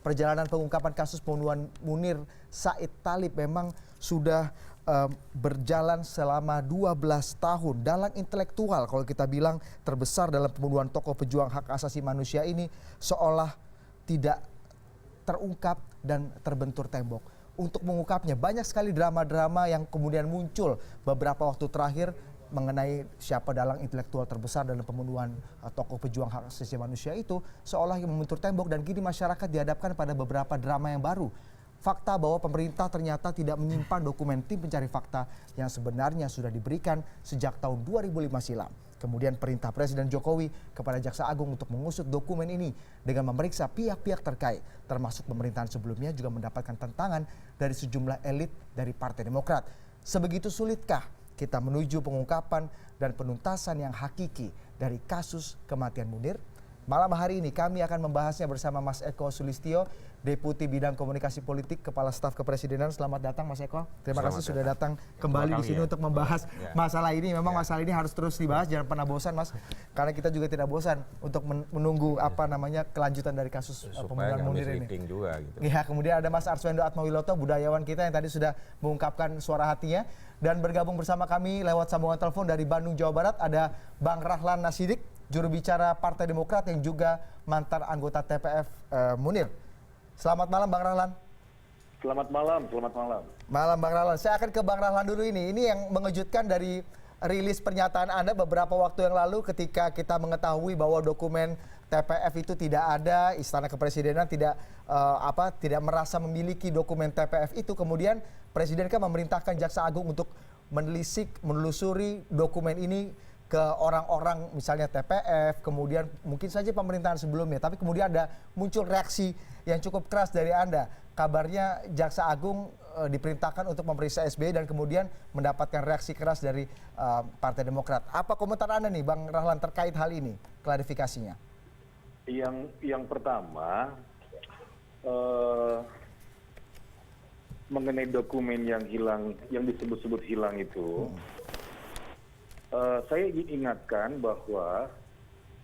perjalanan pengungkapan kasus pembunuhan Munir Said Talib memang sudah berjalan selama 12 tahun. Dalang intelektual kalau kita bilang terbesar dalam pembunuhan tokoh pejuang hak asasi manusia ini seolah tidak terungkap dan terbentur tembok. Untuk mengungkapnya banyak sekali drama-drama yang kemudian muncul beberapa waktu terakhir mengenai siapa dalang intelektual terbesar dalam pembunuhan tokoh pejuang hak asasi manusia itu seolah membentur tembok, dan kini masyarakat dihadapkan pada beberapa drama yang baru. Fakta bahwa pemerintah ternyata tidak menyimpan dokumen tim pencari fakta yang sebenarnya sudah diberikan sejak tahun 2005 silam. Kemudian perintah Presiden Jokowi kepada Jaksa Agung untuk mengusut dokumen ini dengan memeriksa pihak-pihak terkait, termasuk pemerintahan sebelumnya juga mendapatkan tantangan dari sejumlah elit dari Partai Demokrat. Sebegitu sulitkah kita menuju pengungkapan dan penuntasan yang hakiki dari kasus kematian Munir? Malam hari ini kami akan membahasnya bersama Mas Eko Sulistyo, Deputi Bidang Komunikasi Politik, Kepala Staf Kepresidenan. Selamat datang Mas Eko. Terima kasih sudah datang kembali di sini untuk membahas masalah ini. Memang masalah ini harus terus dibahas, jangan pernah bosan Mas. Karena kita juga tidak bosan untuk menunggu kelanjutan dari kasus pembunuhan Munir ini. Juga, gitu. Ya, kemudian ada Mas Arswendo Atmawiloto, budayawan kita yang tadi sudah mengungkapkan suara hatinya. Dan bergabung bersama kami lewat sambungan telepon dari Bandung, Jawa Barat, ada Bang Rahlan Nasidik, juru bicara Partai Demokrat yang juga mantan anggota TPF Munir. Selamat malam Bang Rahlan. Selamat malam, selamat malam. Malam Bang Rahlan. Saya akan ke Bang Rahlan dulu ini. Ini yang mengejutkan dari rilis pernyataan Anda beberapa waktu yang lalu ketika kita mengetahui bahwa dokumen TPF itu tidak ada, Istana Kepresidenan tidak merasa memiliki dokumen TPF itu. Kemudian Presiden kan memerintahkan Jaksa Agung untuk menelusuri dokumen ini ke orang-orang misalnya TPF, kemudian mungkin saja pemerintahan sebelumnya. Tapi kemudian muncul reaksi yang cukup keras dari Anda. Kabarnya Jaksa Agung diperintahkan untuk memeriksa SBY dan kemudian mendapatkan reaksi keras dari Partai Demokrat. Apa komentar Anda nih Bang Rahlan terkait hal ini? Klarifikasinya. Yang pertama, mengenai dokumen yang hilang, yang disebut-sebut hilang itu, saya ingin ingatkan bahwa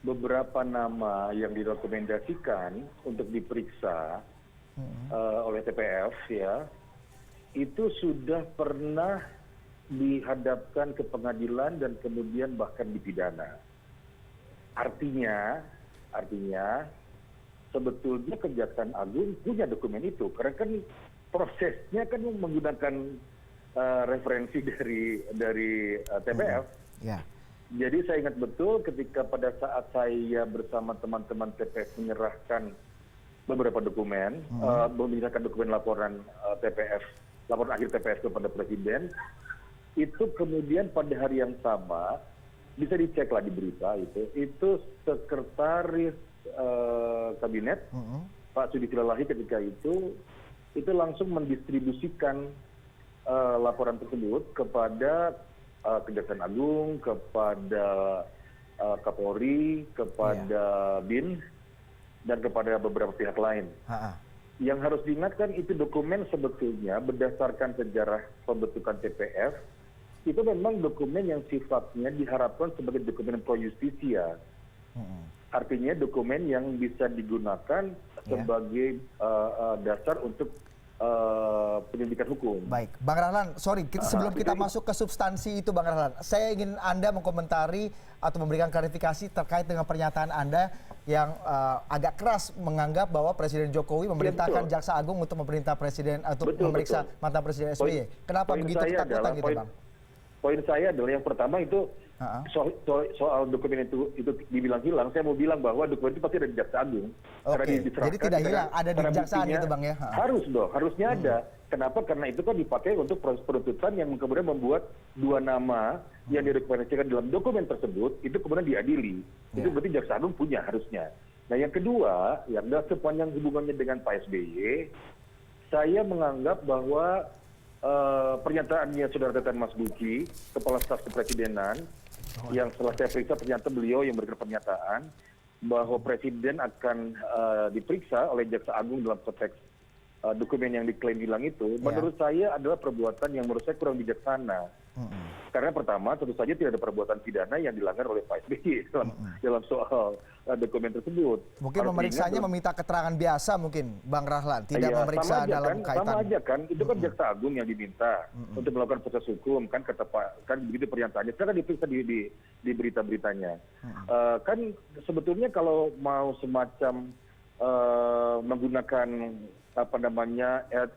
beberapa nama yang direkomendasikan untuk diperiksa oleh TPF ya, itu sudah pernah dihadapkan ke pengadilan dan kemudian bahkan dipidana. Artinya sebetulnya Kejaksaan Agung punya dokumen itu, karena kan prosesnya kan menggunakan referensi dari TPF. Jadi saya ingat betul ketika pada saat saya bersama teman-teman TPF menyerahkan beberapa dokumen, menyerahkan dokumen laporan TPF, laporan akhir TPF kepada Presiden, itu kemudian pada hari yang sama bisa dicek lah di berita itu Sekretaris Kabinet Pak Sudi Silalahi ketika itu langsung mendistribusikan laporan tersebut kepada Kejaksaan Agung, kepada Kapolri, kepada BIN, dan kepada beberapa pihak lain. Yang harus diingatkan itu dokumen sebetulnya berdasarkan sejarah pembentukan TPF, itu memang dokumen yang sifatnya diharapkan sebagai dokumen pro justisia. Artinya dokumen yang bisa digunakan sebagai dasar untuk pendidikan hukum. Baik, Bang Rahlan, sebelum kita masuk ke substansi itu Bang Rahlan, saya ingin Anda mengkomentari atau memberikan klarifikasi terkait dengan pernyataan Anda yang agak keras menganggap bahwa Presiden Jokowi memerintahkan Jaksa Agung untuk memerintah Presiden atau memeriksa mantan Presiden SBY. Kenapa begitu ketakutan gitu Bang? Poin saya adalah yang pertama itu soal dokumen itu dibilang hilang, saya mau bilang bahwa dokumen itu pasti ada di Jaksa Agung. Jadi tidak hilang, ada di Kejaksaan gitu Bang ya? Harusnya ada. Kenapa? Karena itu kan dipakai untuk proses penuntutan yang kemudian membuat dua nama yang direkomendasikan dalam dokumen tersebut itu kemudian diadili. Itu berarti Jaksa Agung punya harusnya. Nah yang kedua, yang sepanjang hubungannya dengan Pak SBY, saya menganggap bahwa pernyataannya Saudara Teten Mas Duki, Kepala Staf Kepresidenan, yang setelah saya periksa ternyata beliau yang memberikan pernyataan bahwa Presiden akan diperiksa oleh Jaksa Agung dalam konteks dokumen yang diklaim hilang itu, menurut saya adalah perbuatan yang menurut saya kurang bijaksana. Karena pertama, tentu saja tidak ada perbuatan pidana yang dilanggar oleh Pak SBY dalam soal dokumen tersebut. Mungkin memeriksanya meminta keterangan biasa mungkin, Bang Rahlan, tidak memeriksa dalam kaitan. Sama aja kan, itu kan Jaksa Agung yang diminta untuk melakukan proses hukum, kan kata Pak, kan begitu pernyataannya. Sekarang diperiksa di berita-beritanya. Kan sebetulnya kalau mau semacam menggunakan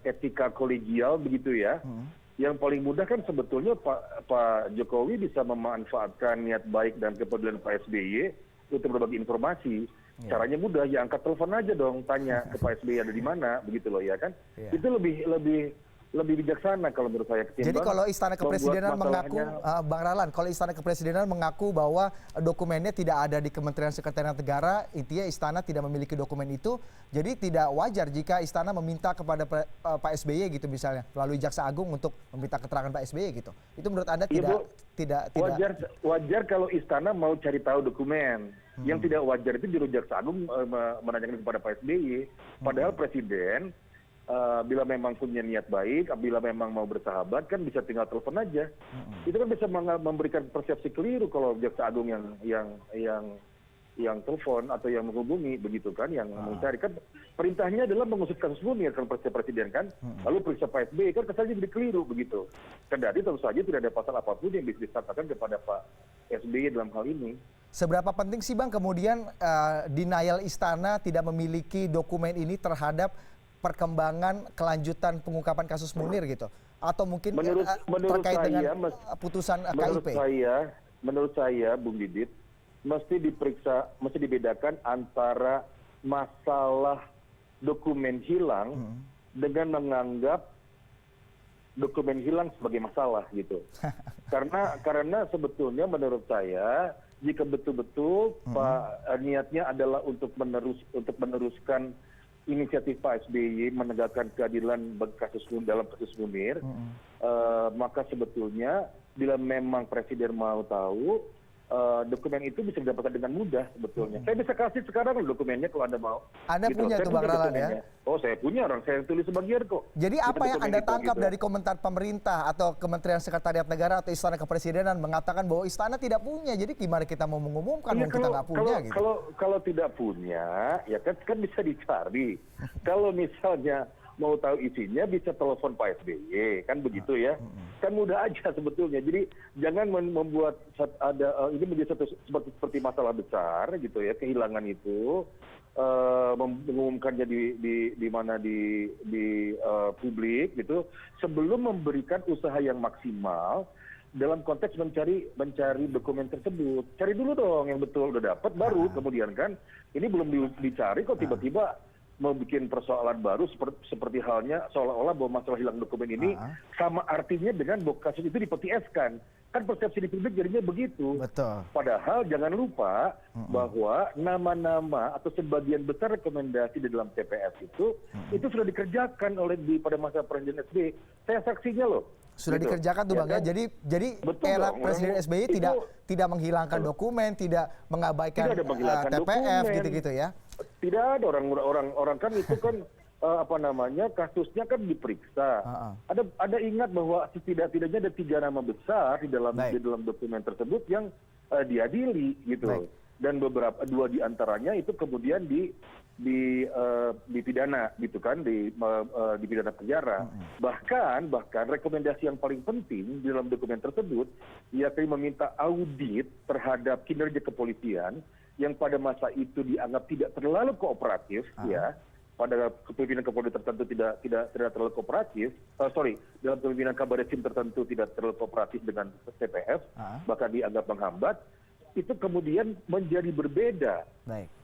etika kolegial begitu ya. Yang paling mudah kan sebetulnya Pak Jokowi bisa memanfaatkan niat baik dan kepedulian Pak SBY untuk berbagi informasi. Caranya mudah, ya angkat telepon aja dong, tanya ke Pak SBY ada di mana, begitu loh ya kan. Itu lebih bijaksana kalau menurut saya. Jadi kalau Istana Kepresidenan mengaku, Bang Rahlan, kalau Istana Kepresidenan mengaku bahwa dokumennya tidak ada di Kementerian Sekretariat Negara, intinya Istana tidak memiliki dokumen itu, jadi tidak wajar jika Istana meminta kepada Pak SBY gitu misalnya, melalui Jaksa Agung untuk meminta keterangan Pak SBY gitu. Itu menurut Anda tidak wajar kalau Istana mau cari tahu dokumen. Yang tidak wajar itu juru Jaksa Agung menanyakan kepada Pak SBY. Padahal Presiden bila memang punya niat baik, bila memang mau bersahabat kan bisa tinggal telepon aja. Itu kan bisa memberikan persepsi keliru kalau Jaksa Agung yang telepon atau yang menghubungi begitu kan, yang mencari kan perintahnya adalah mengusut kasus Munir kan Presiden kan, lalu periksa Pak SBY kan kesannya jadi keliru begitu. Kendati tentu saja tidak ada pasal apapun yang bisa disangkakan kepada Pak SBY dalam hal ini. Seberapa penting sih Bang kemudian denial Istana tidak memiliki dokumen ini terhadap perkembangan kelanjutan pengungkapan kasus Munir gitu, atau mungkin terkait dengan putusan KIP? Menurut saya, Bung Didit, mesti dibedakan antara masalah dokumen hilang dengan menganggap dokumen hilang sebagai masalah gitu. Karena sebetulnya menurut saya jika betul-betul niatnya adalah untuk meneruskan inisiatif Pak SBY menegakkan keadilan dalam kasus Munir, maka sebetulnya bila memang Presiden mau tahu, dokumen itu bisa didapatkan dengan mudah sebetulnya. Saya bisa kasih sekarang dokumennya kalau Anda mau. Anda gitu, punya tuh Bang Rahlan ya? Oh saya punya, saya tulis sebagian kok. Jadi apa yang Anda tangkap dari komentar pemerintah atau Kementerian Sekretariat Negara atau Istana Kepresidenan mengatakan bahwa Istana tidak punya, jadi gimana kita mau mengumumkan kalau kita nggak punya gitu? Kalau tidak punya, ya kan bisa dicari. Kalau misalnya mau tahu isinya bisa telepon Pak SBY, kan begitu ya. Kan mudah aja sebetulnya. Jadi jangan membuat ini menjadi seperti masalah besar gitu ya, kehilangan itu mengumumkannya di publik gitu sebelum memberikan usaha yang maksimal dalam konteks mencari dokumen tersebut. Cari dulu dong yang betul, udah dapat baru kemudian kan. Ini belum dicari kok tiba-tiba mau bikin persoalan baru seperti halnya seolah-olah bahwa masalah hilang dokumen ini sama artinya dengan bahwa kasus itu dipetieskan. Kan persepsi di publik jadinya begitu. Betul. Padahal jangan lupa bahwa nama-nama atau sebagian besar rekomendasi di dalam TPS itu sudah dikerjakan pada masa Presiden SBY. Saya saksinya loh. Sudah gitu. Dikerjakan tuh Bang ya. Jadi era Presiden SBY tidak menghilangkan dokumen, tidak mengabaikan TPF gitu-gitu ya. Tidak ada orang kan itu kan kasusnya kan diperiksa. Ada ingat bahwa setidaknya ada 3 nama besar di dalam dokumen tersebut yang diadili gitu. Dan 2 di antaranya itu kemudian dipidana gitu kan, dipidana penjara. Bahkan rekomendasi yang paling penting di dalam dokumen tersebut yakni meminta audit terhadap kinerja kepolisian yang pada masa itu dianggap tidak terlalu kooperatif ya. Pada kepemimpinan Kapolri tertentu tidak terlalu kooperatif, dalam kepemimpinan Kabar Eskrim tertentu tidak terlalu kooperatif dengan TPF, bahkan dianggap menghambat, itu kemudian menjadi berbeda.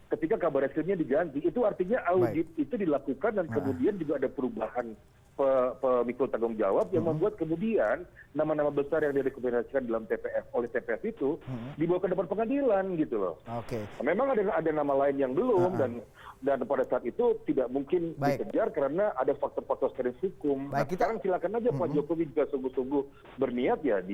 Ketika Kabar Eskrimnya diganti, itu artinya audit itu dilakukan dan kemudian juga ada perubahan pemikul tanggung jawab yang membuat kemudian nama-nama besar yang direkomendasikan dalam TPF oleh TPF itu dibawa ke depan pengadilan gitu loh. Oke. Memang ada nama lain yang belum dan pada saat itu tidak mungkin dikejar karena ada faktor-faktor serius hukum. Nah, sekarang silakan aja Pak Jokowi juga sungguh-sungguh berniat ya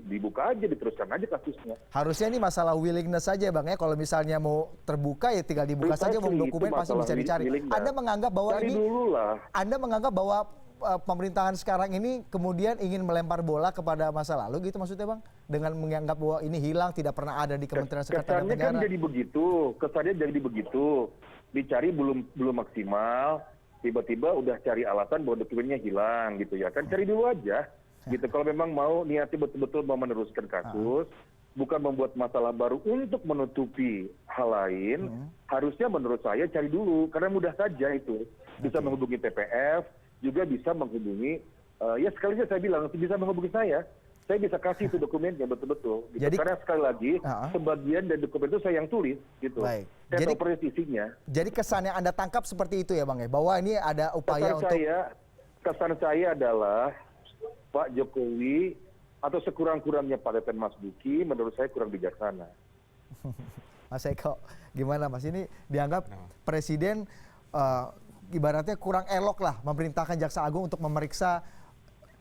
dibuka aja, diteruskan aja kasusnya. Harusnya ini masalah willingness saja Bang ya, kalau misalnya mau terbuka ya tinggal dibuka saja, mau dokumen pasti bisa dicari. Anda menganggap bahwa Anda menganggap bahwa pemerintahan sekarang ini kemudian ingin melempar bola kepada masa lalu gitu maksudnya Bang? Dengan menganggap bahwa ini hilang, tidak pernah ada di Kementerian Sekretariat Negara. Kesannya kan jadi begitu. Dicari belum maksimal, tiba-tiba udah cari alasan bahwa dokumennya hilang gitu ya. Kan cari dulu aja gitu. Kalau memang mau niatnya betul-betul mau meneruskan kasus, bukan membuat masalah baru untuk menutupi hal lain, harusnya menurut saya cari dulu, karena mudah saja itu. Bisa menghubungi TPF, juga bisa menghubungi, ya sekalinya saya bilang, bisa menghubungi saya bisa kasih itu dokumennya betul-betul. Gitu. Jadi, karena sekali lagi, sebagian dari dokumen itu saya yang tulis. Gitu. Baik. Saya tahu persis isinya. Jadi kesan yang Anda tangkap seperti itu ya Bang ya? Bahwa ini ada upaya kesan saya adalah Pak Jokowi atau sekurang-kurangnya Pak Teten Mas Duki menurut saya kurang bijaksana. Mas Eko, gimana Mas? Ini dianggap Presiden ibaratnya kurang elok lah memerintahkan Jaksa Agung untuk memeriksa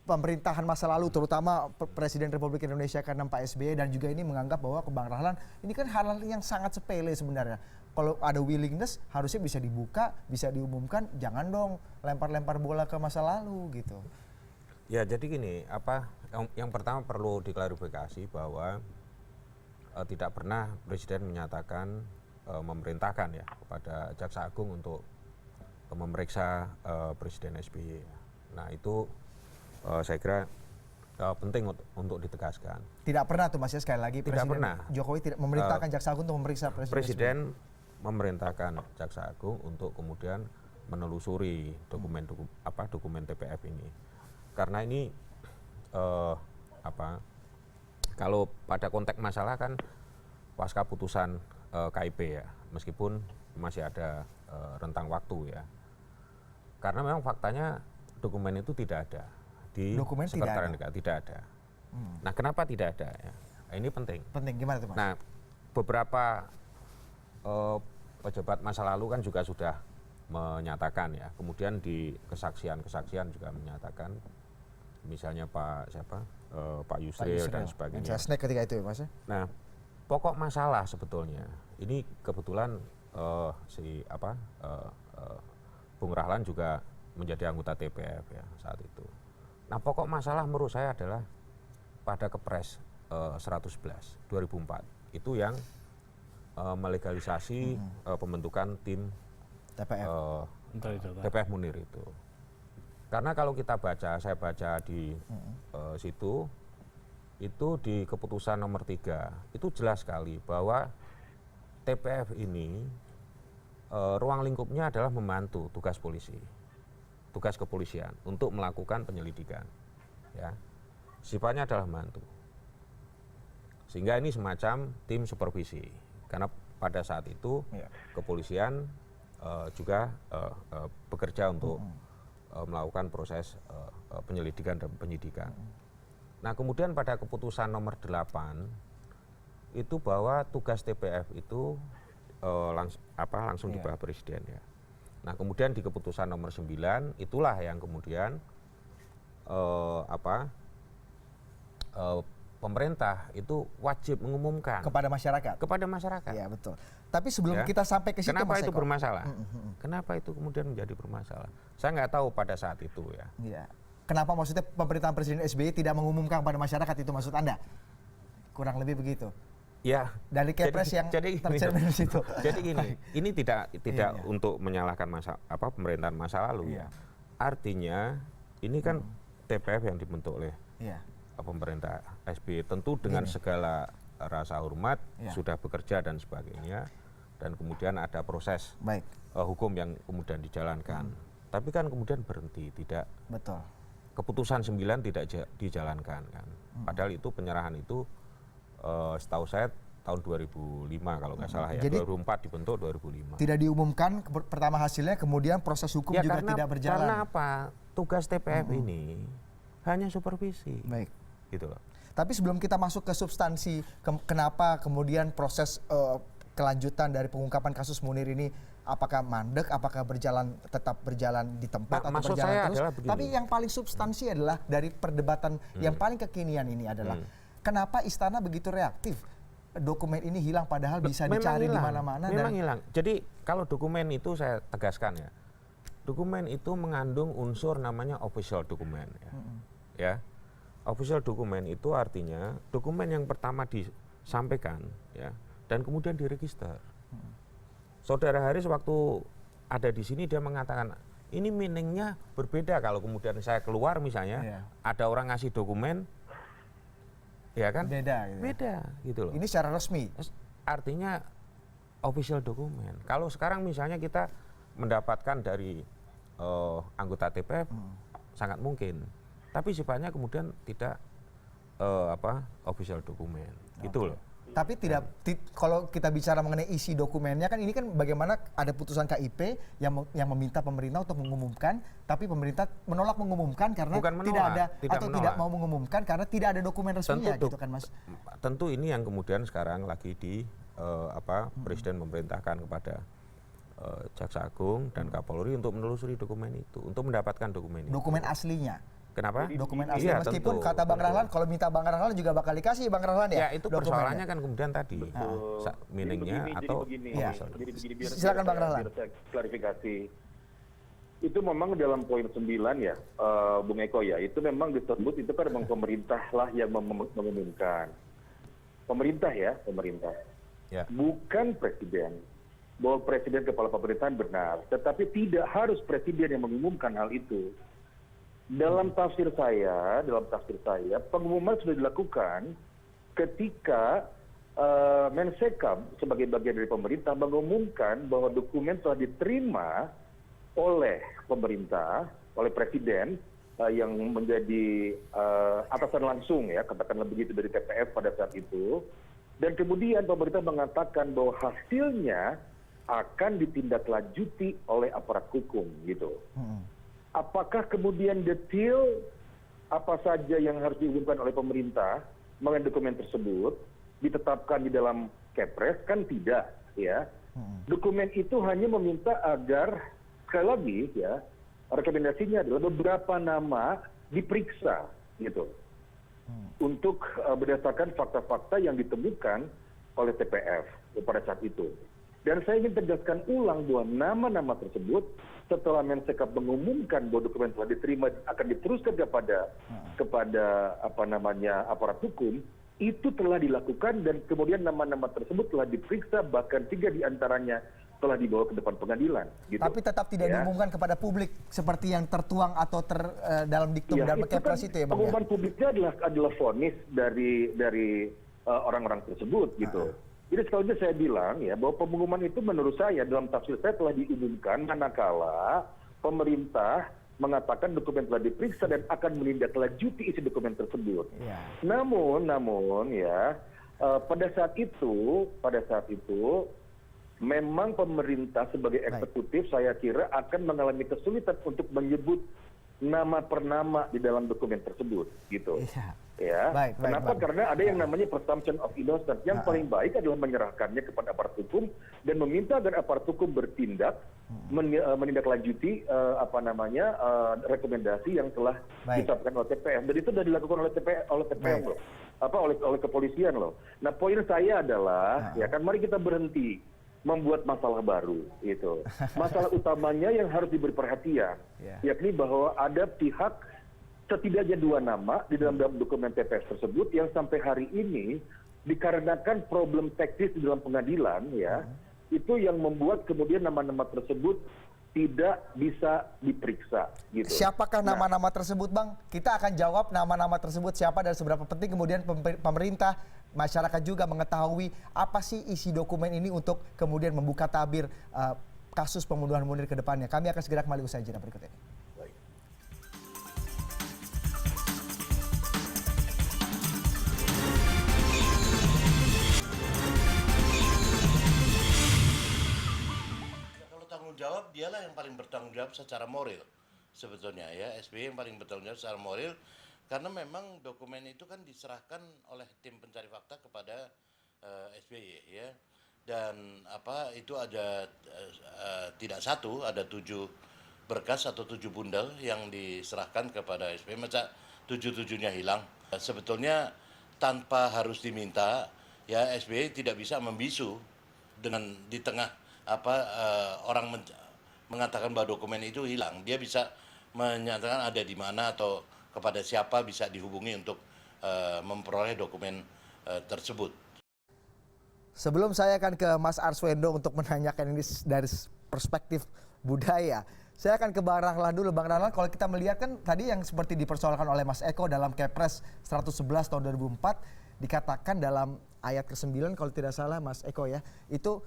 pemerintahan masa lalu, terutama Presiden Republik Indonesia ke-6 Pak SBY, dan juga ini menganggap bahwa ke Bang Rahlan ini kan hal-hal yang sangat sepele sebenarnya. Kalau ada willingness harusnya bisa dibuka, bisa diumumkan, jangan dong lempar-lempar bola ke masa lalu gitu. Ya jadi gini, yang pertama perlu diklarifikasi bahwa tidak pernah Presiden menyatakan memerintahkan ya kepada Jaksa Agung untuk memeriksa Presiden SBY. Nah itu saya kira penting untuk ditegaskan. Tidak pernah tuh Mas ya, sekali lagi Presiden Jokowi tidak memerintahkan Jaksa Agung untuk memeriksa Presiden memerintahkan Jaksa Agung untuk kemudian menelusuri dokumen TPF ini. Karena ini kalau pada konteks masalah kan pasca putusan KIP ya, meskipun masih ada rentang waktu ya. Karena memang faktanya dokumen itu tidak ada di Sekretariat Negara, tidak ada. Nah, kenapa tidak ada ya? Nah, ini penting. Penting gimana tuh Mas? Nah, beberapa pejabat masa lalu kan juga sudah menyatakan ya. Kemudian di kesaksian juga menyatakan, misalnya Pak Yusril dan sebagainya. Sesnek ketika itu ya Mas ya? Nah, pokok masalah sebetulnya ini kebetulan Bung Rahlan juga menjadi anggota TPF ya saat itu. Nah, pokok masalah menurut saya adalah pada Kepres 111 2004 itu yang melegalisasi pembentukan tim TPF Munir itu. Karena kalau kita saya baca di situ, itu di keputusan nomor 3 itu jelas sekali bahwa TPF ini ruang lingkupnya adalah membantu tugas kepolisian untuk melakukan penyelidikan, ya, sifatnya adalah membantu. Sehingga ini semacam tim supervisi, karena pada saat itu kepolisian juga bekerja untuk melakukan proses penyelidikan dan penyidikan. Nah, kemudian pada keputusan nomor 8 itu bahwa tugas TPF itu langsung di bawah Presiden ya. Nah, kemudian di keputusan nomor 9 itulah yang kemudian pemerintah itu wajib mengumumkan kepada masyarakat. Kepada masyarakat. Iya, betul. Tapi sebelum kita sampai ke situ, kenapa itu bermasalah? Kenapa itu kemudian menjadi bermasalah? Saya nggak tahu pada saat itu ya. Iya. Kenapa maksudnya pemerintahan Presiden SBY tidak mengumumkan kepada masyarakat, itu maksud Anda? Kurang lebih begitu. Ya, dari Kepres yang tercermin di situ. Jadi gini, ini tidak untuk menyalahkan pemerintahan masa lalu. Iya. Artinya ini kan TPF yang dibentuk oleh pemerintah SBY, tentu dengan segala rasa hormat sudah bekerja dan sebagainya, dan kemudian ada proses hukum yang kemudian dijalankan. Tapi kan kemudian berhenti, tidak. Betul. Keputusan 9 tidak dijalankan kan. Padahal itu penyerahan itu setahu saya tahun 2005 kalau nggak salah ya. Jadi, 2004 dibentuk 2005. Tidak diumumkan pertama hasilnya, kemudian proses hukum ya, juga tidak berjalan. Karena apa? Tugas TPF ini hanya supervisi. Baik. Gitu loh. Tapi sebelum kita masuk ke substansi, kenapa kemudian proses kelanjutan dari pengungkapan kasus Munir ini apakah mandek, apakah tetap berjalan di tempat atau berjalan terus? Tapi yang paling substansi adalah dari perdebatan yang paling kekinian ini adalah kenapa istana begitu reaktif? Dokumen ini hilang padahal bisa dicari di mana-mana. Memang hilang. Jadi kalau dokumen itu saya tegaskan ya, dokumen itu mengandung unsur namanya official dokumen. Ya, official dokumen itu artinya dokumen yang pertama disampaikan, ya, dan kemudian diregister. Saudara Haris waktu ada di sini dia mengatakan ini meaningnya berbeda kalau kemudian saya keluar misalnya ada orang ngasih dokumen. Ya kan? Beda gitu. Beda gitu loh. Ini secara resmi. Artinya official dokumen. Kalau sekarang misalnya kita mendapatkan dari anggota TPF sangat mungkin. Tapi sifatnya kemudian tidak official dokumen. Gitu loh. Tapi kalau kita bicara mengenai isi dokumennya kan ini kan bagaimana ada putusan KIP yang meminta pemerintah untuk mengumumkan, tapi pemerintah menolak mengumumkan karena tidak mau mengumumkan karena tidak ada dokumen resminya gitu kan Mas. Tentu ini yang kemudian sekarang lagi Presiden memerintahkan kepada Jaksa Agung dan Kapolri untuk menelusuri dokumen itu, untuk mendapatkan dokumen itu. Dokumen aslinya. Kenapa? Dokumen asli meskipun kata Bang Rahlan kalau minta Bang Rahlan juga bakal dikasih Bang Rahlan ya. Ya itu persoalannya kan kemudian tadi meaningnya atau silakan Bang Rahlan. Biar saya klarifikasi. Itu memang dalam poin 9 ya, Bung Eko ya, itu memang disebut itu kan memang pemerintah lah yang mengumumkan. Pemerintah ya, pemerintah. Ya. Bukan presiden. Bahwa presiden kepala pemerintahan benar, tetapi tidak harus presiden yang mengumumkan hal itu. Dalam tafsir saya, pengumuman sudah dilakukan ketika Mensekam sebagai bagian dari pemerintah mengumumkan bahwa dokumen telah diterima oleh pemerintah, oleh presiden yang menjadi atasan langsung ya, katakanlah begitu dari TPF pada saat itu. Dan kemudian pemerintah mengatakan bahwa hasilnya akan ditindaklanjuti oleh aparat hukum gitu. Apakah kemudian detail apa saja yang harus diumumkan oleh pemerintah mengenai dokumen tersebut ditetapkan di dalam Kepres? Kan tidak, ya. Dokumen itu hanya meminta agar sekali lagi ya, rekomendasinya adalah beberapa nama diperiksa gitu. Untuk berdasarkan fakta-fakta yang ditemukan oleh TPF pada saat itu. Dan saya ingin tegaskan ulang bahwa nama-nama tersebut setelah Mensekap mengumumkan bahwa dokumen telah diterima akan diteruskan kepada aparat hukum, itu telah dilakukan dan kemudian nama-nama tersebut telah diperiksa, bahkan 3 diantaranya telah dibawa ke depan pengadilan. Gitu. Tapi tetap tidak diumumkan kepada publik seperti yang tertuang atau dalam diktum dalam Kepres itu ya Bang. Pengumuman publiknya adalah vonis dari orang-orang tersebut gitu. Jadi sekali lagi saya bilang ya bahwa pengumuman itu menurut saya dalam tafsir saya telah diumumkan manakala pemerintah mengatakan dokumen telah diperiksa dan akan menindaklanjuti isi dokumen tersebut. Namun ya pada saat itu memang pemerintah sebagai eksekutif saya kira akan mengalami kesulitan untuk menyebut nama per nama di dalam dokumen tersebut gitu. Ya. Kenapa? Karena ada yang namanya presumption of innocence. Yang paling baik adalah menyerahkannya kepada aparat hukum dan meminta agar aparat hukum bertindak menindaklanjuti rekomendasi yang telah disampaikan oleh TPF. Dan itu sudah dilakukan oleh TPF loh. Oleh kepolisian loh. Nah, poin saya adalah ya kan mari kita berhenti membuat masalah baru gitu. Masalah utamanya yang harus diberi perhatian yakni bahwa ada pihak setidaknya 2 nama di dalam dokumen TPS tersebut yang sampai hari ini dikarenakan problem teknis di dalam pengadilan ya, itu yang membuat kemudian nama-nama tersebut tidak bisa diperiksa gitu. Siapakah nama-nama tersebut Bang? Kita akan jawab nama-nama tersebut siapa dan seberapa penting kemudian pemerintah, masyarakat juga mengetahui apa sih isi dokumen ini untuk kemudian membuka tabir kasus pembunuhan Munir ke depannya. Kami akan segera kembali usai jeda berikut ini. dialah yang paling bertanggung jawab secara moral sebetulnya ya, SBY yang paling bertanggung jawab secara moral, karena memang dokumen itu kan diserahkan oleh tim pencari fakta kepada SBY ya, dan itu ada tidak satu, ada 7 berkas atau 7 bundel yang diserahkan kepada SBY, masa 7-7-nya hilang. Sebetulnya tanpa harus diminta ya, SBY tidak bisa membisu dengan di tengah orang mengatakan bahwa dokumen itu hilang. Dia bisa menyatakan ada di mana atau kepada siapa bisa dihubungi untuk memperoleh dokumen tersebut. Sebelum saya akan ke Mas Arswendo untuk menanyakan ini dari perspektif budaya, saya akan ke Bang Rahlan dulu. Bang Rahlan, kalau kita melihat kan tadi yang seperti dipersoalkan oleh Mas Eko dalam Kepres 111 tahun 2004, dikatakan dalam ayat ke-9 kalau tidak salah Mas Eko ya, itu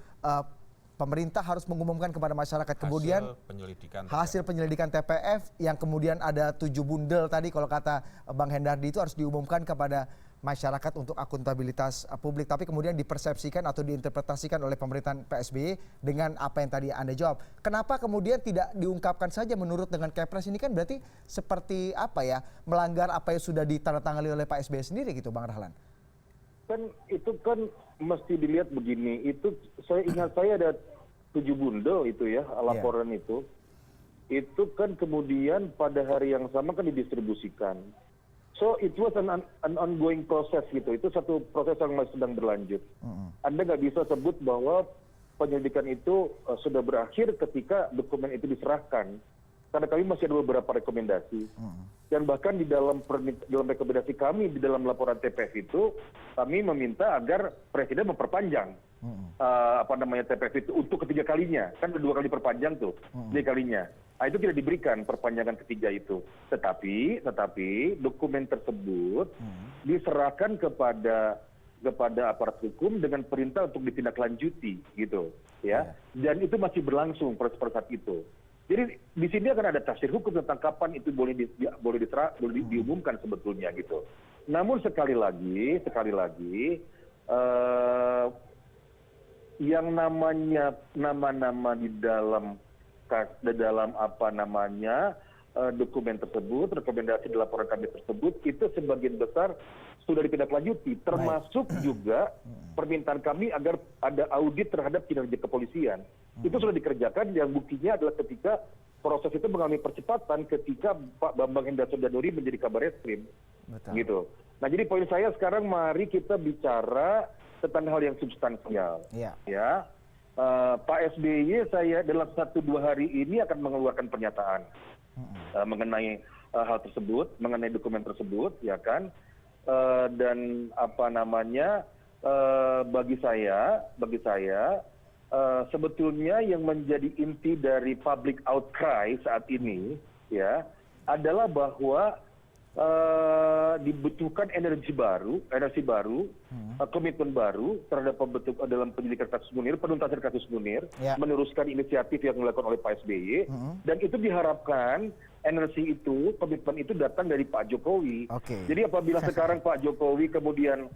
pemerintah harus mengumumkan kepada masyarakat. Kemudian hasil penyelidikan TPF yang kemudian ada 7 bundel tadi kalau kata Bang Hendardi itu harus diumumkan kepada masyarakat untuk akuntabilitas publik. Tapi kemudian dipersepsikan atau diinterpretasikan oleh pemerintahan PSBY dengan apa yang tadi Anda jawab. Kenapa kemudian tidak diungkapkan saja menurut dengan Kepres ini? Kan berarti seperti melanggar apa yang sudah ditandatangani oleh Pak SBY sendiri gitu, Bang Rahlan. Kan itu kan mesti dilihat begini, itu saya ingat saya ada 7 bundel itu ya laporan itu kan kemudian pada hari yang sama kan didistribusikan. So it was an ongoing process gitu, itu satu proses yang masih sedang berlanjut. Anda nggak bisa sebut bahwa penyelidikan itu sudah berakhir ketika dokumen itu diserahkan, karena kami masih ada beberapa rekomendasi. Dan bahkan di dalam rekomendasi kami di dalam laporan TPF itu kami meminta agar Presiden memperpanjang TPF itu untuk ketiga kalinya, kan 2 kali perpanjang tuh, 3 kalinya. Nah, itu tidak diberikan perpanjangan ketiga itu. Tetapi dokumen tersebut diserahkan kepada aparat hukum dengan perintah untuk ditindaklanjuti gitu ya. Dan itu masih berlangsung proses saat itu. Jadi di sini akan ada tafsir hukum tentang kapan itu boleh diumumkan sebetulnya gitu. Namun sekali lagi yang namanya nama-nama di dalam dokumen tersebut, rekomendasi di laporan kami tersebut itu sebagian besar sudah ditindaklanjuti, termasuk juga permintaan kami agar ada audit terhadap kinerja kepolisian. Itu sudah dikerjakan, yang buktinya adalah ketika proses itu mengalami percepatan ketika Pak Bambang Hendra Soedanuri menjadi Kabar Eskrim. Gitu. Nah, jadi poin saya sekarang mari kita bicara tentang hal yang substansial. Ya. Pak SBY saya dalam 1-2 hari ini akan mengeluarkan pernyataan mengenai hal tersebut, mengenai dokumen tersebut, ya kan? Dan bagi saya sebetulnya yang menjadi inti dari public outcry saat ini ya adalah bahwa dibutuhkan energi baru, komitmen baru terhadap dalam penyelidikan kasus Munir, penuntasan kasus Munir, meneruskan inisiatif yang dilakukan oleh Pak SBY, dan itu diharapkan energi itu, komitmen itu datang dari Pak Jokowi. Jadi apabila sekarang Pak Jokowi kemudian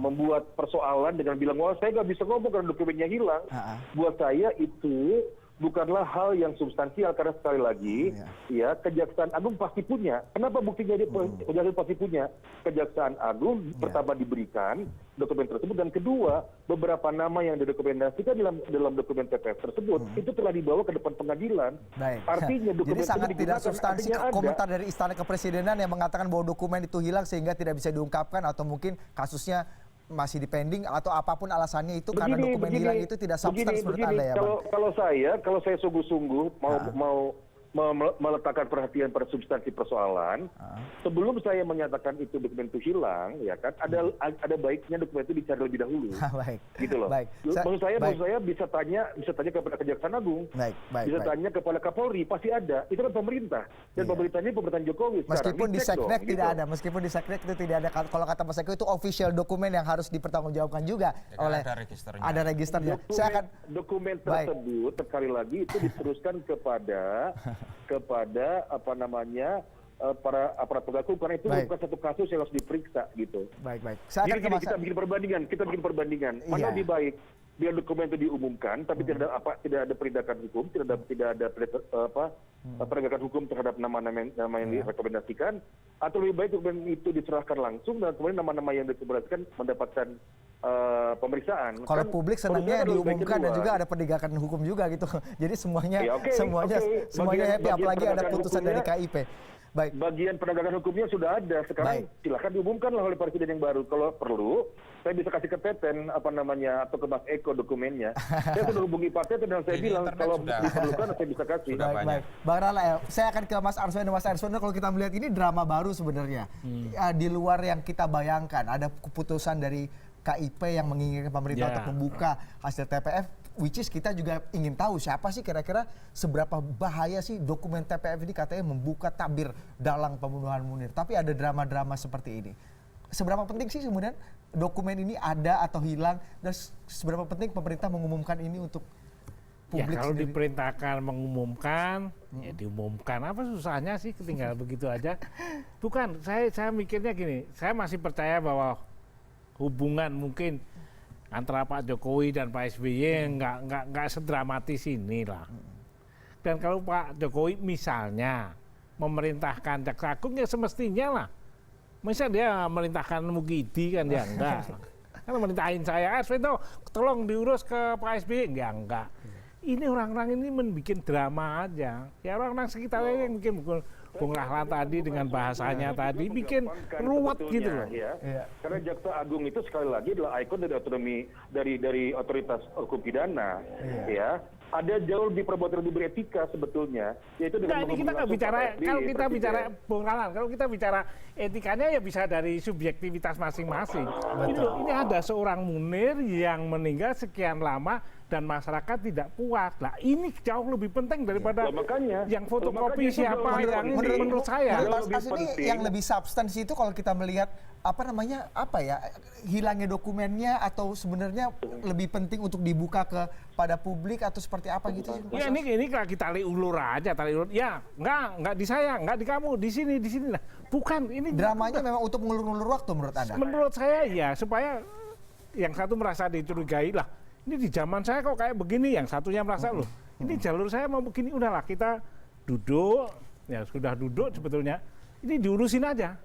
membuat persoalan dengan bilang, wah saya nggak bisa ngomong karena dokumennya hilang, buat saya itu bukanlah hal yang substansial, karena sekali lagi ya Kejaksaan Agung pasti punya. Kenapa buktinya dia Kejaksaan pasti punya? Kejaksaan Agung pertama diberikan dokumen tersebut, dan kedua beberapa nama yang direkomendasikan dalam dokumen TPF tersebut itu telah dibawa ke depan pengadilan. Artinya dokumen jadi sangat tidak substansi komentar dari Istana Kepresidenan yang mengatakan bahwa dokumen itu hilang sehingga tidak bisa diungkapkan, atau mungkin kasusnya masih dipending atau apapun alasannya itu karena dokumen hilang itu tidak substansi menurut Anda ya, Bang? Kalau saya sungguh-sungguh mau meletakkan perhatian pada substansi persoalan, sebelum saya menyatakan itu dokumen itu hilang, ya kan, ada baiknya dokumen itu dicari lebih dahulu. Gitu loh. Maksud saya bisa tanya kepada Kejaksaan Agung, bisa tanya kepada Kapolri, pasti ada. Itu kan pemerintah, dan pemerintahnya pemerintahan Jokowi. Meskipun di Seknek tidak ada, meskipun di Seknek itu tidak ada. Kalau kata Mas Eko itu official dokumen yang harus dipertanggungjawabkan juga oleh ada registernya. Dokumen tersebut sekali lagi itu diteruskan kepada para aparat penegak hukum, karena itu bukan satu kasus yang harus diperiksa gitu. Baik. Jadi kita bikin perbandingan, mana lebih baik biar dokumen itu diumumkan, tapi tidak ada penindakan hukum, tidak ada penegakan hukum terhadap nama-nama yang direkomendasikan, atau lebih baik dokumen itu diserahkan langsung dan kemudian nama-nama yang direkomendasikan mendapatkan pemeriksaan. Kalau publik senangnya diumumkan dan juga ada penegakan hukum juga gitu. Jadi semuanya happy, apalagi ada putusan dari KIP. Baik. Bagian penegakan hukumnya sudah ada. Sekarang silakan diumumkanlah oleh presiden yang baru. Kalau perlu, saya bisa kasih ke Teten atau ke Mas Eko dokumennya. Saya sudah hubungi Pak Teten dan saya bilang kalau diperlukan saya bisa kasih. Baik. Bang Rala, saya akan ke Mas Arswendo. Mas Arswendo, kalau kita melihat ini drama baru sebenarnya. Di luar yang kita bayangkan, ada keputusan dari KIP yang menginginkan pemerintah untuk membuka hasil TPF, which is kita juga ingin tahu siapa sih kira-kira seberapa bahaya sih dokumen TPF ini katanya membuka tabir dalang pembunuhan Munir. Tapi ada drama-drama seperti ini. Seberapa penting sih kemudian dokumen ini ada atau hilang, dan seberapa penting pemerintah mengumumkan ini untuk publik kalau sendiri? Diperintahkan mengumumkan, ya diumumkan. Apa susahnya sih tinggal begitu aja? Bukan, saya mikirnya gini, saya masih percaya bahwa hubungan mungkin antara Pak Jokowi dan Pak SBY nggak sedramatis inilah. Dan kalau Pak Jokowi misalnya memerintahkan Jaksa Agung, ya semestinya lah. Misalnya dia memerintahkan Mukidi kan dia enggak. Kan merintahin saya, Arswendo tolong diurus ke Pak SBY, enggak. Ini orang-orang ini membuat drama aja. Ya orang-orang sekitarnya yang bikin Bung Rahlan tadi dengan bahasanya tadi bikin ruwet gitu loh. Ya. Karena Jaksa Agung itu sekali lagi adalah ikon dari otonomi dari otoritas hukum pidana. Ya. Ada jauh lebih perbuatan lebih beretika sebetulnya, yaitu dengan ini kita nggak bicara, kalau kita bicara Bung Rahlan, kalau kita bicara etikanya ya bisa dari subjektivitas masing-masing. Ini ada seorang Munir yang meninggal sekian lama dan masyarakat tidak puas. Lah ini jauh lebih penting daripada yang fotokopi siapa yang ini menurut saya. Mas Ars, ini yang lebih substansi itu kalau kita melihat hilangnya dokumennya, atau sebenarnya lebih penting untuk dibuka kepada publik, atau seperti apa gitu sih? Ya ini kita tali ulur aja, ya nggak di saya, nggak di kamu, di sini lah. Bukan ini dramanya memang untuk mengulur-ulur waktu menurut Anda? Menurut saya ya, supaya yang satu merasa dicurigai lah. Ini di zaman saya kok kayak begini, yang satunya merasa loh. Ini jalur saya mau begini, udahlah kita duduk, ya sudah duduk sebetulnya. Ini diurusin aja.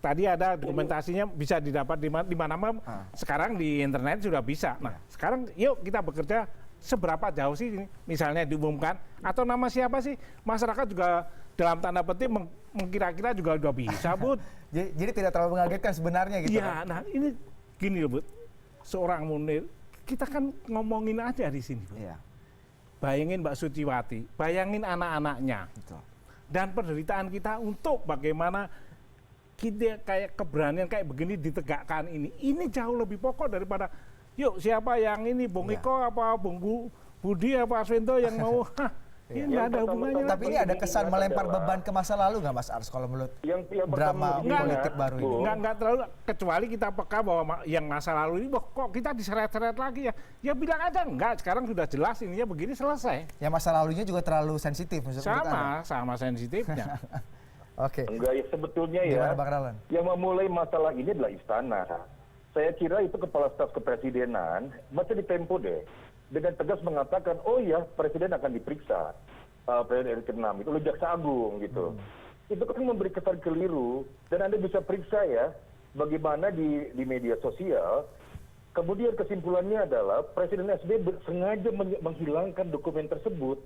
Tadi ada dokumentasinya bisa didapat di mana-mana. Sekarang di internet sudah bisa. Nah, sekarang yuk kita bekerja seberapa jauh sih ini, misalnya diumumkan, atau nama siapa sih, masyarakat juga dalam tanda petik mengkira-kira juga udah bisa, Bud. Jadi tidak terlalu mengagetkan sebenarnya gitu. Iya, nah ini gini loh, Bud. Seorang Munir, kita kan ngomongin aja di sini, Bud. Iya. Bayangin Mbak Suciwati, bayangin anak-anaknya. Betul. Dan penderitaan kita untuk bagaimana kita kayak keberanian kayak begini ditegakkan ini jauh lebih pokok daripada yuk siapa yang ini Bung Iko apa Bung Budi apa Arswendo yang mau ini nggak ada hubungannya. Tapi ini ada kesan melempar beban ke masa lalu nggak, Mas Ars, kalau menurut drama politik baru ini? Nggak terlalu, kecuali kita peka bahwa yang masa lalu ini kok kita diseret-seret lagi ya bilang aja enggak, sekarang sudah jelas ininya begini, selesai. Ya masa lalunya juga terlalu sensitif menurut Anda? Sama sensitifnya. Oke. Enggak, sebetulnya ya, yang memulai masalah ini adalah istana. Saya kira itu kepala staf kepresidenan, baca di Tempo deh, dengan tegas mengatakan, oh ya presiden akan diperiksa, presiden ke-6 itu oleh Jaksa Agung gitu. Itu kan memberi kesan keliru, dan Anda bisa periksa ya, bagaimana di media sosial. Kemudian kesimpulannya adalah Presiden SBY sengaja menghilangkan dokumen tersebut.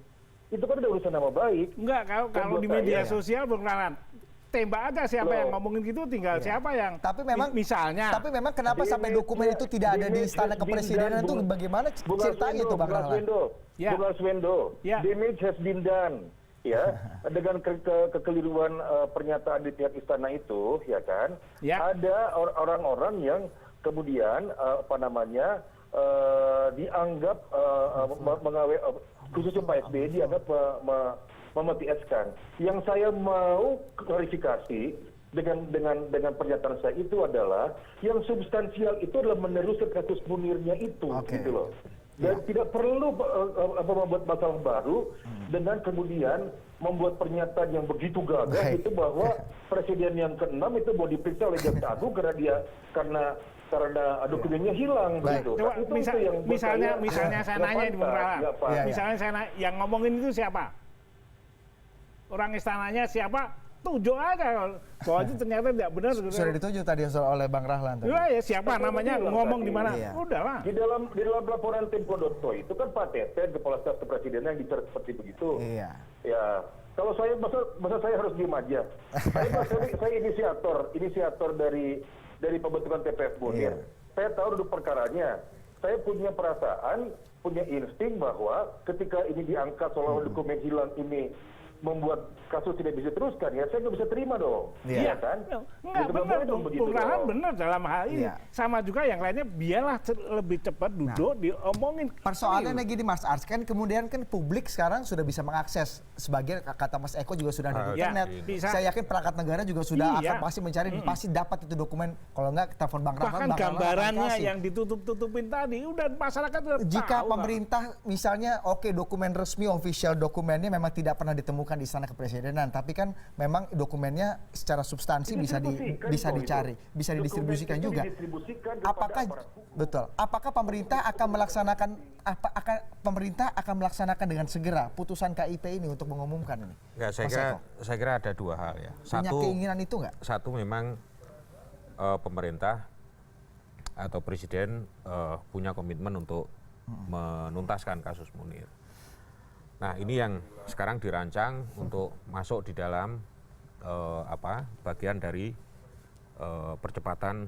Itu kan ada urusan nama baik. Enggak, kalau di media sosial Bung Rahlan, tembak aja siapa yang ngomongin gitu, tinggal siapa yang misalnya. Tapi memang kenapa sampai dokumen itu tidak ada di istana kepresidenan itu bagaimana ceritanya itu, Bang Rahlan? Bung Arswendo, damage has been done. Ya, dengan kekeliruan pernyataan di pihak istana itu, ya kan? Ada orang-orang yang kemudian dianggap khususnya Pak SBY dianggap memetieskan. Yang saya mau klarifikasi dengan pernyataan saya itu adalah yang substansial itu adalah meneruskan kasus Munirnya itu, gitu loh. Dan tidak perlu membuat masalah baru dengan kemudian membuat pernyataan yang begitu gagah itu bahwa presiden yang ke-6 itu mau diperiksa oleh Jaksa Agung karena karena dokumennya hilang begitu. Coba misalnya saya nanya di Bung Rahlan. Misalnya yang ngomongin itu siapa? Orang istananya siapa? Tujuh aja bahwa itu ternyata tidak benar. Sudah dituju tadi oleh Bang Rahlan. Ya siapa namanya ngomong di mana? Udahlah. Di dalam laporan Tempo.co itu kan Pak Teten, Kepala Staf Kepresidenan yang bicara seperti begitu. Iya. Ya, kalau saya masa saya harus diem aja. Saya inisiator dari pembentukan TPF Munir. Saya tahu duduk perkaranya. Saya punya perasaan, punya insting bahwa ketika ini diangkat soal dokumen hilang ini membuat kasus tidak bisa teruskan, ya saya nggak bisa terima dong. Iya kan? Nggak benar dong. Bung Rahlan benar dalam hal ini. Sama juga yang lainnya, biarlah lebih cepat duduk diomongin. Persoalannya gini Mas Ars, kan kemudian kan publik sekarang sudah bisa mengakses, sebagian kata Mas Eko juga sudah ada di internet. Saya yakin perangkat negara juga sudah akan pasti mencari, pasti dapat itu dokumen. Kalau nggak telepon Bang Rahlan. Bahkan gambarannya yang ditutup-tutupin tadi, udah masyarakat udah tahu. Jika pemerintah misalnya dokumen resmi, official dokumennya memang tidak pernah ditemukan di Istana Kepresidenan, tapi kan memang dokumennya secara substansi bisa dicari, bisa didistribusikan juga. Apakah pemerintah akan melaksanakan dengan segera putusan KIP ini untuk mengumumkan ini? Enggak, saya kira ada dua hal ya. Punya keinginan itu enggak? Satu memang pemerintah atau presiden punya komitmen untuk menuntaskan kasus Munir. Nah, ini yang sekarang dirancang untuk masuk di dalam bagian dari percepatan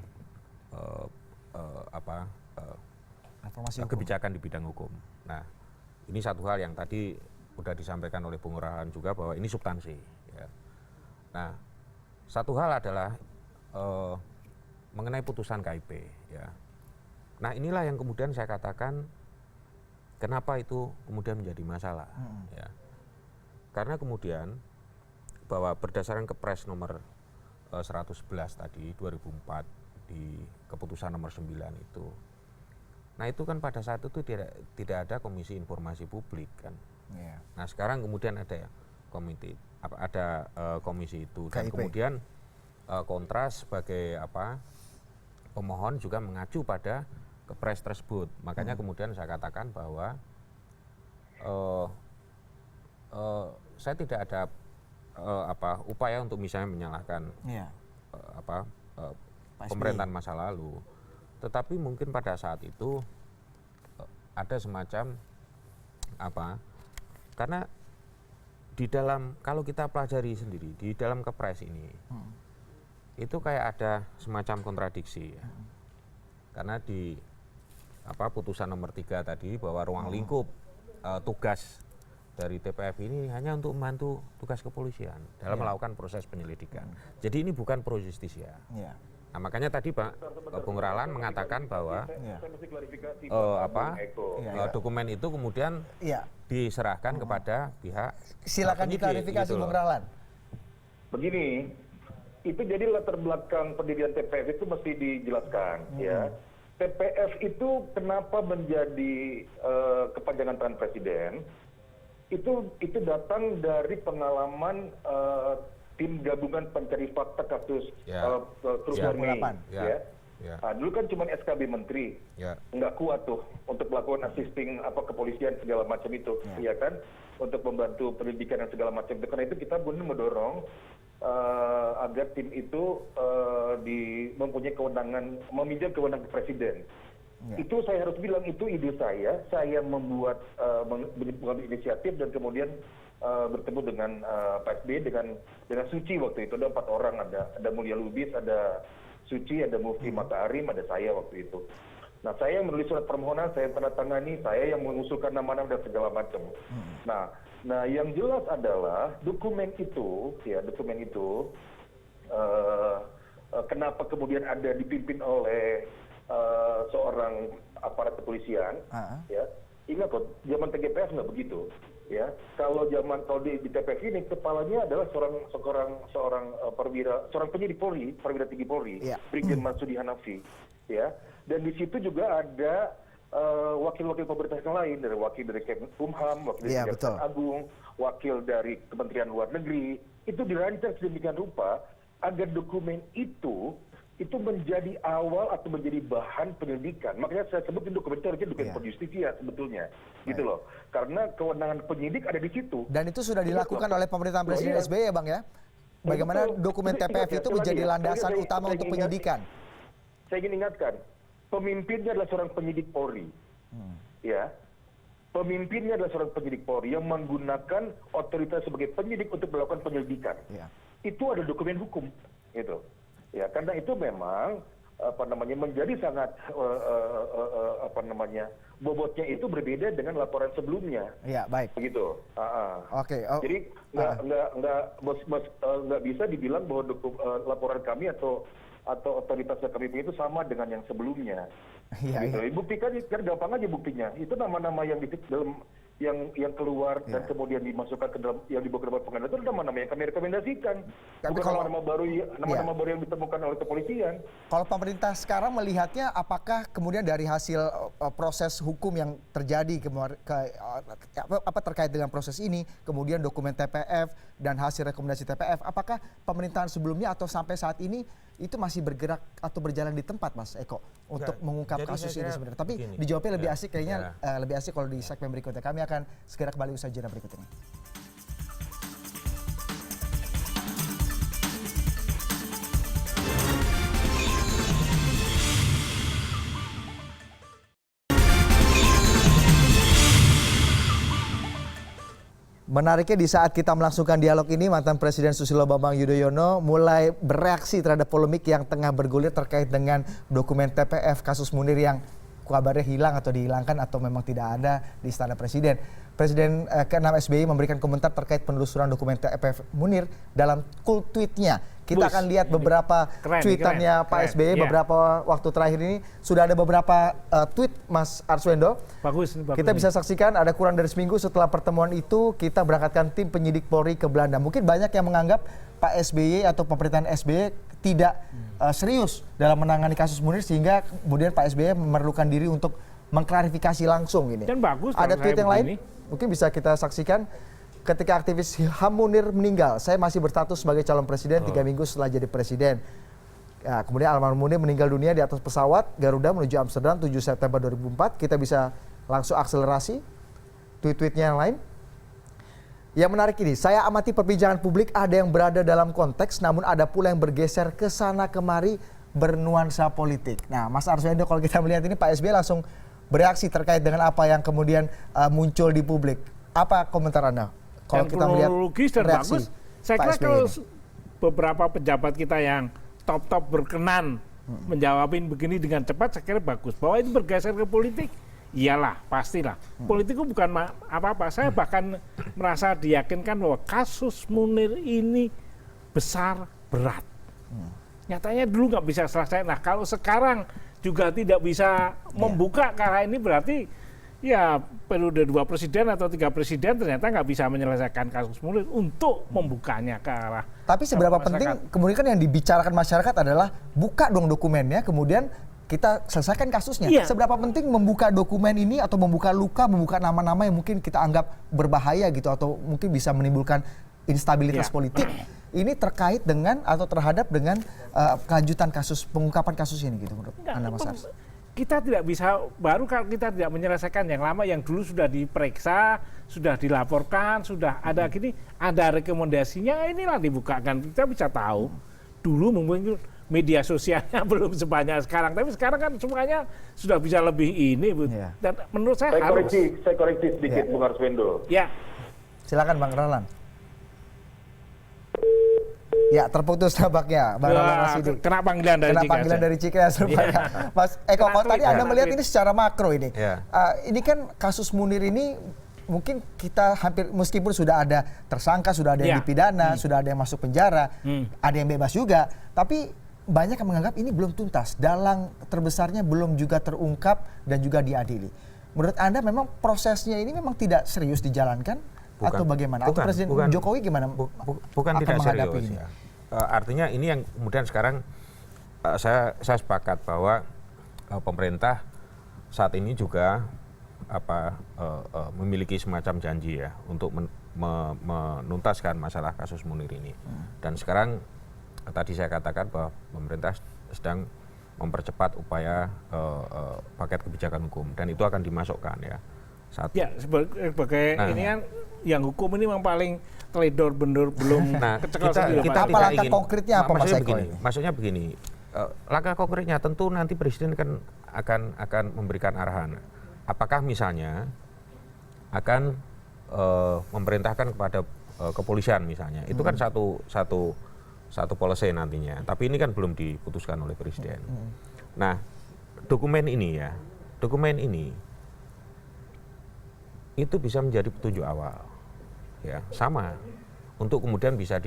kebijakan di bidang hukum. Nah, ini satu hal yang tadi sudah disampaikan oleh Bung Rahlan juga bahwa ini substansi. Ya. Nah, satu hal adalah mengenai putusan KIP. Ya. Nah, inilah yang kemudian saya katakan kenapa itu kemudian menjadi masalah. Ya. Karena kemudian bahwa berdasarkan Kepres nomor 111 tadi 2004 di keputusan nomor 9 itu. Nah, itu kan pada saat itu tidak ada Komisi Informasi Publik kan. Yeah. Nah, sekarang kemudian ada komisi itu dan KIP. Kemudian kontras sebagai pemohon juga mengacu pada Kepres tersebut. Makanya kemudian saya katakan bahwa saya tidak ada upaya untuk misalnya menyalahkan pemerintahan masa lalu. Tetapi mungkin pada saat itu ada semacam karena di dalam, kalau kita pelajari sendiri di dalam Kepres ini itu kayak ada semacam kontradiksi ya. Karena di putusan nomor 3 tadi bahwa ruang lingkup tugas dari TPF ini hanya untuk membantu tugas kepolisian dalam melakukan proses penyelidikan. Jadi ini bukan pro justisia. Nah, makanya tadi Pak Bung Rahlan mengatakan bahwa dokumen itu kemudian diserahkan kepada pihak. Silakan diklarifikasi Bung Rahlan. Begini, itu jadi latar belakang pendirian TPF itu mesti dijelaskan ya. TPF itu kenapa menjadi kepanjangan tangan presiden? Itu datang dari pengalaman tim gabungan pencari fakta kasus Krus-Marni. Nah, dulu kan cuma SKB Menteri, nggak kuat tuh untuk melakukan assisting kepolisian segala macam itu, ya kan, untuk membantu pendidikan dan segala macam itu. Karena itu kita benar mendorong agar tim itu mempunyai kewenangan, meminjam kewenangan presiden. Itu saya harus bilang itu ide saya membuat mengambil inisiatif dan kemudian bertemu dengan Pak SBY dengan Suci waktu itu. Ada 4 orang, ada Mulia Lubis, ada Suci, ada Mufti Mata Arim, ada saya waktu itu. Nah, saya yang menulis surat permohonan, saya tanda tangani, saya yang mengusulkan nama-nama dan segala macam. Nah, yang jelas adalah dokumen itu kenapa kemudian ada dipimpin oleh seorang aparat kepolisian, ya. Ingat kok, zaman TGPF nggak begitu, ya. Kalau di TPF ini kepalanya adalah seorang penyidik Polri, perwira tinggi Polri, Brigjen Marsudi Hanafi, ya. Dan di situ juga ada wakil-wakil pemerintah yang lain, wakil dari Kemenkumham, wakil dari Kejaksaan Agung, wakil dari Kementerian Luar Negeri. Itu dirancang sedemikian rupa agar dokumen itu itu menjadi awal atau menjadi bahan penyelidikan. Makanya saya sebut itu dokumen itu harusnya dokumen per justisia sebetulnya, gitu loh. Karena kewenangan penyidik ada di situ. Dan itu sudah dilakukan oleh pemerintahan Presiden SBY ya Bang ya? Bagaimana dokumen TPF itu menjadi landasan utama untuk penyidikan? Saya ingin ingatkan, pemimpinnya adalah seorang penyidik Polri. Ya, pemimpinnya adalah seorang penyidik Polri yang menggunakan otoritas sebagai penyidik untuk melakukan penyelidikan. Itu ada dokumen hukum, gitu. Ya, karena itu memang menjadi sangat bobotnya itu berbeda dengan laporan sebelumnya. Iya, baik. Begitu. Oke. Jadi nggak bisa dibilang bahwa laporan kami atau otoritas yang kami punya itu sama dengan yang sebelumnya. Iya, gitu. Buktikan kan gampang aja buktinya. Itu nama-nama yang di dalam yang keluar dan kemudian dimasukkan ke dalam yang dibawa ke dalam pengadilan itu nama-nama yang kami rekomendasikan. Bukan nama-nama baru yang ditemukan oleh kepolisian. Kalau pemerintah sekarang melihatnya apakah kemudian dari hasil proses hukum yang terjadi terkait dengan proses ini, kemudian dokumen TPF dan hasil rekomendasi TPF, apakah pemerintahan sebelumnya atau sampai saat ini itu masih bergerak atau berjalan di tempat, Mas Eko, untuk mengungkap kasus ini sebenarnya? Tapi dijawabnya lebih asik kayaknya, lebih asik kalau di segmen berikutnya. Kami akan segera kembali usai jeda berikut ini. Menariknya di saat kita melangsungkan dialog ini, mantan Presiden Susilo Bambang Yudhoyono mulai bereaksi terhadap polemik yang tengah bergulir terkait dengan dokumen TPF kasus Munir yang kabarnya hilang atau dihilangkan atau memang tidak ada di Istana Presiden. Presiden ke-6 SBY memberikan komentar terkait penelusuran dokumen TPF Munir dalam cool tweetnya. Kita akan lihat beberapa tweetannya Pak SBY beberapa waktu terakhir ini. Sudah ada beberapa tweet Mas Arswendo. Bagus. Kita bisa saksikan ada kurang dari seminggu setelah pertemuan itu kita berangkatkan tim penyidik Polri ke Belanda. Mungkin banyak yang menganggap Pak SBY atau pemerintahan SBY tidak serius dalam menangani kasus Munir sehingga kemudian Pak SBY memerlukan diri untuk mengklarifikasi langsung ini. Dan bagus. Ada tweet yang lain? Mungkin bisa kita saksikan. Ketika aktivis HAM Munir meninggal, saya masih berstatus sebagai calon presiden 3 minggu setelah jadi presiden. Ya, kemudian almarhum Munir meninggal dunia di atas pesawat Garuda menuju Amsterdam 7 September 2004. Kita bisa langsung akselerasi tweet-tweetnya yang lain. Yang menarik ini, saya amati perbincangan publik ada yang berada dalam konteks, namun ada pula yang bergeser ke sana kemari bernuansa politik. Nah, Mas Arswendo, kalau kita melihat ini Pak SBY langsung bereaksi terkait dengan apa yang kemudian muncul di publik. Apa komentar Anda? Kalau kita melihat dan bagus, saya kira kalau beberapa pejabat kita yang top berkenan menjawabin begini dengan cepat, saya kira bagus. Bahwa itu bergeser ke politik, iyalah, pastilah. Politik itu bukan apa-apa. Saya bahkan merasa diyakinkan bahwa kasus Munir ini besar, berat. Nyatanya dulu nggak bisa selesai. Nah, kalau sekarang juga tidak bisa membuka karena ini berarti ya periode 2 presiden atau 3 presiden ternyata nggak bisa menyelesaikan kasus Munir untuk membukanya ke arah. Tapi seberapa penting kemudian kan yang dibicarakan masyarakat adalah buka dong dokumennya, kemudian kita selesaikan kasusnya. Iya. Seberapa penting membuka dokumen ini atau membuka luka, membuka nama-nama yang mungkin kita anggap berbahaya gitu atau mungkin bisa menimbulkan instabilitas politik. Ini terkait dengan atau terhadap dengan kelanjutan kasus, pengungkapan kasus ini gitu menurut Anda, Mas Ars? Kita tidak bisa, baru kalau kita tidak menyelesaikan yang lama, yang dulu sudah diperiksa, sudah dilaporkan, sudah ada gini, ada rekomendasinya, inilah dibukakan. Kita bisa tahu, dulu mungkin media sosialnya belum sebanyak sekarang, tapi sekarang kan semuanya sudah bisa lebih ini. Dan menurut saya harus. Saya koreksi sedikit, Bung Arswendo. Ya. Silakan Bang Rahlan. Ya, terputus tampaknya Bang Rahlan Rasidik. Kena panggilan dari Cikeas rupanya. Mas Eko, kalau tadi Anda melihat ini secara makro ini. Ini kan kasus Munir ini mungkin kita hampir, meskipun sudah ada tersangka, sudah ada yang dipidana, sudah ada yang masuk penjara, ada yang bebas juga, tapi banyak yang menganggap ini belum tuntas. Dalang terbesarnya belum juga terungkap dan juga diadili. Menurut Anda memang prosesnya ini memang tidak serius dijalankan? Atau bagaimana? Atau Presiden Jokowi gimana? Bukan tidak serius. Ini? Artinya ini yang kemudian sekarang saya sepakat bahwa pemerintah saat ini juga memiliki semacam janji ya untuk menuntaskan masalah kasus Munir ini. Dan sekarang tadi saya katakan bahwa pemerintah sedang mempercepat upaya paket kebijakan hukum dan itu akan dimasukkan ya. Ya sebagai ini kan yang hukum ini memang paling teledor bener belum kita apa langkah konkretnya apa Mas Eko? Maksudnya begini, langkah konkretnya tentu nanti Presiden kan akan memberikan arahan. Apakah misalnya akan memerintahkan kepada kepolisian misalnya, itu kan satu policy nantinya. Tapi ini kan belum diputuskan oleh Presiden. Nah, dokumen ini itu bisa menjadi petunjuk awal, ya sama untuk kemudian bisa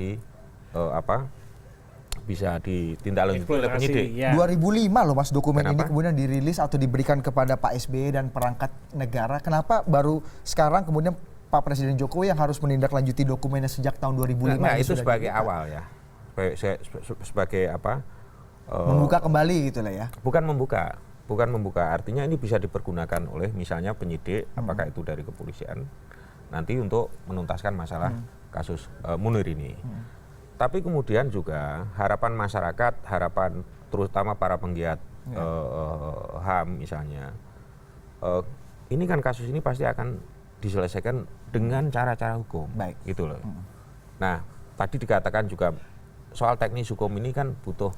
bisa ditindaklanjuti oleh penyidik. Ya. 2005 loh Mas dokumen ini kemudian dirilis atau diberikan kepada Pak SBY dan perangkat negara. Kenapa baru sekarang kemudian Pak Presiden Jokowi yang harus menindaklanjuti dokumennya sejak tahun 2005? Nah, itu sebagai awal ya, sebagai apa? Membuka kembali gitu lah ya. Bukan membuka, artinya ini bisa dipergunakan oleh misalnya penyidik, apakah itu dari kepolisian, nanti untuk menuntaskan masalah kasus Munir ini. Tapi kemudian juga harapan masyarakat, harapan terutama para penggiat HAM misalnya, ini kan kasus ini pasti akan diselesaikan dengan cara-cara hukum, gitu loh. Nah, tadi dikatakan juga soal teknis hukum ini kan butuh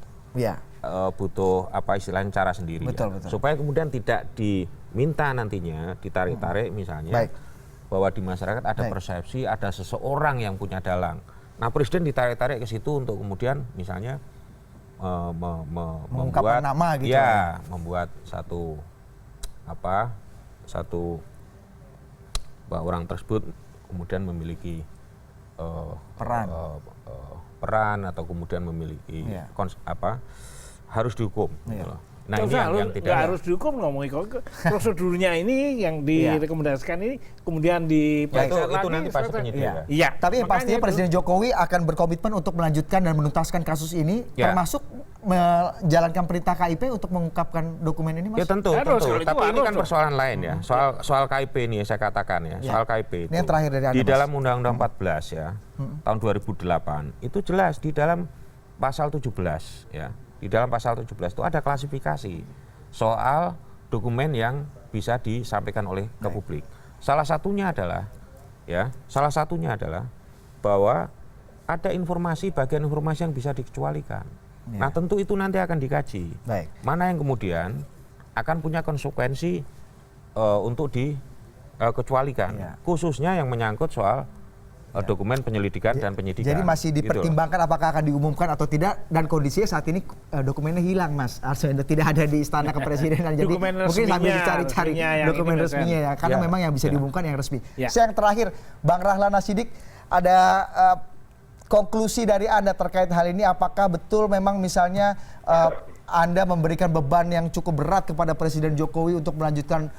apa istilahnya cara sendiri, betul. Supaya kemudian tidak diminta nantinya ditarik-tarik misalnya bahwa di masyarakat ada persepsi ada seseorang yang punya dalang. Nah, Presiden ditarik-tarik ke situ untuk kemudian misalnya membuat nama gitu ya, membuat satu bahwa orang tersebut kemudian memiliki peran atau kemudian memiliki harus dihukum. Gitu loh. Nah, ini yang tidak harus dihukum, ngomongin prosedurnya ini yang direkomendasikan ini kemudian diperiksa lagi. Itu nanti pasti penyidik. Iya. Tapi pastinya Presiden Jokowi akan berkomitmen untuk melanjutkan dan menuntaskan kasus ini, termasuk menjalankan perintah KIP untuk mengungkapkan dokumen ini, Mas? Ya tentu. Tapi ini kan persoalan lain ya. Soal KIP ini saya katakan ya. Soal KIP itu. Ini yang terakhir dari Anda, di dalam Undang-Undang 14 ya, tahun 2008 itu jelas di dalam pasal 17 ya. Di dalam pasal 17 itu ada klasifikasi soal dokumen yang bisa disampaikan oleh ke publik. Salah satunya adalah bahwa ada bagian informasi yang bisa dikecualikan. Nah, tentu itu nanti akan dikaji. Mana yang kemudian akan punya konsekuensi untuk dikecualikan, khususnya yang menyangkut soal dokumen penyelidikan dan penyidikan. Jadi masih dipertimbangkan apakah akan diumumkan atau tidak, dan kondisinya saat ini dokumennya hilang, Mas Arswendo, tidak ada di istana kepresidenan. Jadi mungkin sambil dicari-cari dokumen resminya ya, karena memang yang bisa diumumkan yang resmi. Yang terakhir, Bang Rahlan Nasidik, ada konklusi dari Anda terkait hal ini, apakah betul memang misalnya Anda memberikan beban yang cukup berat kepada Presiden Jokowi untuk melanjutkan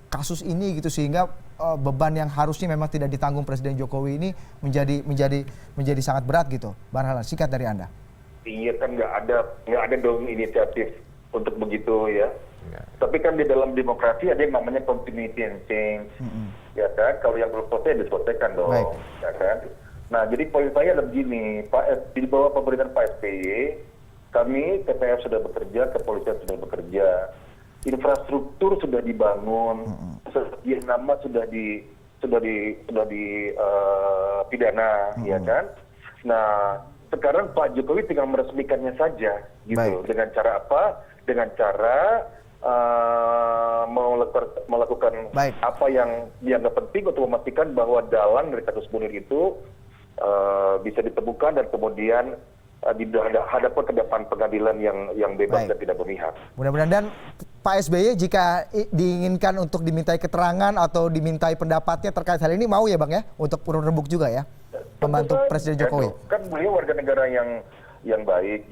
kasus ini gitu, sehingga beban yang harusnya memang tidak ditanggung Presiden Jokowi ini menjadi sangat berat gitu, Bang Rahlan, singkat dari Anda. Iya kan nggak ada dong inisiatif untuk begitu ya. Tapi kan di dalam demokrasi ada yang namanya continuity and change, ya kan. Kalau yang belum selesai diselesaikan dong, ya kan. Nah, jadi poin saya adalah begini, di bawah pemerintahan Pak SBY, kami TPF sudah bekerja, kepolisian sudah bekerja. Infrastruktur sudah dibangun, sekian nama sudah dipidana, ya kan. Nah, sekarang Pak Jokowi tinggal meresmikannya saja, gitu. Dengan cara apa? Dengan cara melakukan apa yang dianggap penting untuk memastikan bahwa dalang dari kasus Munir itu bisa ditemukan dan kemudian dihadapkan ke depan pengadilan yang bebas dan tidak berpihak. Mudah-mudahan. Dan Pak SBY jika diinginkan untuk dimintai keterangan atau dimintai pendapatnya terkait hal ini, mau ya Bang ya, untuk urun rembuk juga ya, membantu Presiden Jokowi. Kan beliau warga negara yang baik,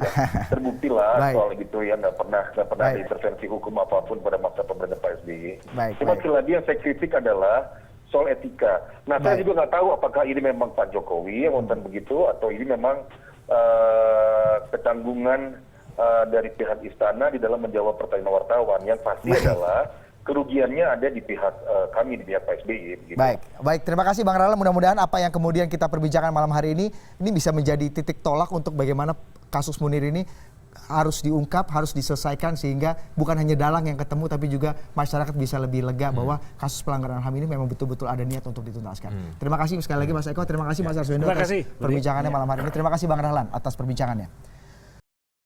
terbukti lah soal gitu ya, nggak pernah intervensi hukum apapun pada masa pemerintahan Pak SBY. Cuma sekali lagi yang saya kritik adalah soal etika. Nah, saya juga nggak tahu apakah ini memang Pak Jokowi yang nonton begitu atau ini memang ketanggungan dari pihak istana di dalam menjawab pertanyaan wartawan. Yang pasti adalah kerugiannya ada di pihak kami, di pihak Pak SBY. Gitu. Baik, terima kasih Bang Rahlan. Mudah-mudahan apa yang kemudian kita perbincangan malam hari ini bisa menjadi titik tolak untuk bagaimana kasus Munir ini harus diungkap, harus diselesaikan sehingga bukan hanya dalang yang ketemu tapi juga masyarakat bisa lebih lega bahwa kasus pelanggaran HAM ini memang betul-betul ada niat untuk dituntaskan. Terima kasih sekali lagi Mas Eko, terima kasih Mas Arswendo atas perbincangannya malam hari ini. Terima kasih Bang Rahlan atas perbincangannya.